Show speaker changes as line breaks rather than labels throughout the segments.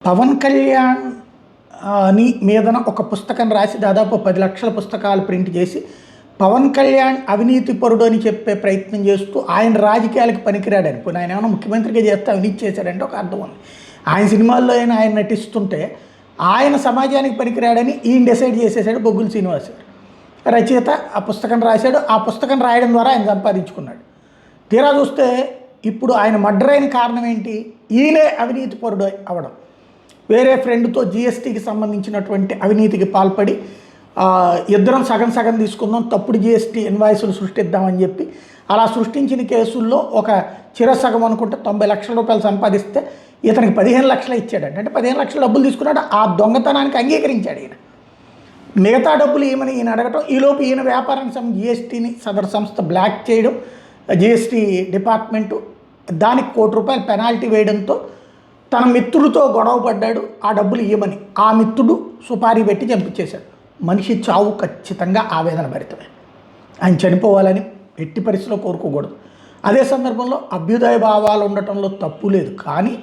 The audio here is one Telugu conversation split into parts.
పవన్ కళ్యాణ్ ని మీదన ఒక పుస్తకం రాసి దాదాపు 10 లక్షల పుస్తకాలు ప్రింట్ చేసి పవన్ కళ్యాణ్ అవినీతి పరుడు అని చెప్పే ప్రయత్నం చేస్తూ ఆయన రాజకీయాలకు పనికిరాడని. ఇప్పుడు ఆయన ఏమైనా ముఖ్యమంత్రిగా చేస్తే అవినీతి చేశాడంటే ఒక అర్థం ఉంది. ఆయన సినిమాల్లో ఆయన నటిస్తుంటే ఆయన సమాజానికి పనికిరాడని ఈయన డిసైడ్ చేసేసాడు బొగ్గుల శ్రీనివాస్ గారు. రచయిత ఆ పుస్తకం రాశాడు. ఆ పుస్తకం రాయడం ద్వారా ఆయన సంపాదించుకున్నాడు. తీరా చూస్తే ఇప్పుడు ఆయన మర్డర్ అయిన కారణం ఏంటి? ఈయనే అవినీతి పరుడు అవ్వడం. వేరే ఫ్రెండ్తో జిఎస్టీకి సంబంధించినటువంటి అవినీతికి పాల్పడి ఇద్దరం సగం సగం తీసుకుందాం, తప్పుడు జిఎస్టీ ఇన్వాయిస్లు సృష్టిద్దామని చెప్పి అలా సృష్టించిన కేసుల్లో ఒక చిరసగం అనుకుంటే 90 లక్షల రూపాయలు సంపాదిస్తే ఇతనికి 15 లక్షలు ఇచ్చాడంట. అంటే 15 లక్షల డబ్బులు తీసుకున్నాడు. ఆ దొంగతనానికి అంగీకరించాడు ఈయన. మిగతా డబ్బులు ఏమని ఈయన అడగటం, ఈలోపు ఈయన వ్యాపారానికి జిఎస్టీని సదరు సంస్థ బ్లాక్ చేయడం, జిఎస్టీ డిపార్ట్మెంటు దానికి ₹1 కోటి పెనాల్టీ వేయడంతో తన మిత్రుడితో గొడవ పడ్డాడు ఆ డబ్బులు ఇవ్వమని. ఆ మిత్రుడు సుపారీ పెట్టి చంపించేశాడు. మనిషి చావు ఖచ్చితంగా ఆవేదన భరితమే. ఆయన చనిపోవాలని ఎట్టి పరిస్థితిలో కోరుకోకూడదు. అదే సందర్భంలో అభ్యుదయ భావాలు ఉండటంలో తప్పు లేదు. కానీ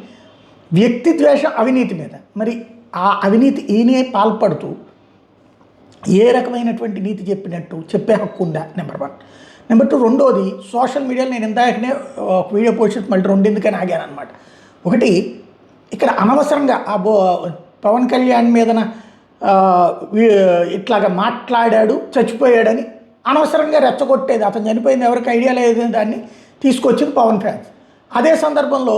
వ్యక్తి ద్వేషం అవినీతి మీద, మరి ఆ అవినీతి ఈయనే పాల్పడుతూ ఏ రకమైనటువంటి నీతి చెప్పినట్టు చెప్పే హక్కు ఉందా? నెంబర్ 1. నెంబర్ 2, రెండోది సోషల్ మీడియాలో నేను ఇందాకనే ఒక వీడియో పోస్ట్ చేసి మళ్ళీ 2 ఎందుకని ఆగాను అనమాట. ఒకటి, ఇక్కడ అనవసరంగా పవన్ కళ్యాణ్ మీదన ఇట్లాగా మాట్లాడాడు చచ్చిపోయాడని అనవసరంగా రెచ్చగొట్టేది. అతను చనిపోయింది ఎవరికి ఐడియా లేదు దాన్ని తీసుకొచ్చింది పవన్ ఫ్యాన్స్. అదే సందర్భంలో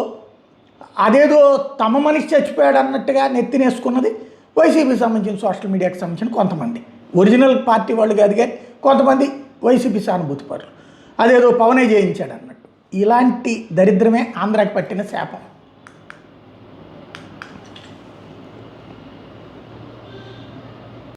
అదేదో తమ మనిషి చచ్చిపోయాడు అన్నట్టుగా నెత్తినేసుకున్నది వైసీపీకి సంబంధించిన సోషల్ మీడియాకి సంబంధించిన కొంతమంది. ఒరిజినల్ పార్టీ వాళ్ళు కాదు కానీ కొంతమంది వైసీపీ సానుభూతి పరులు అదేదో పవనే చేయించాడు అన్నట్టు. ఇలాంటి దరిద్రమే ఆంధ్రాకి పట్టిన శాపం.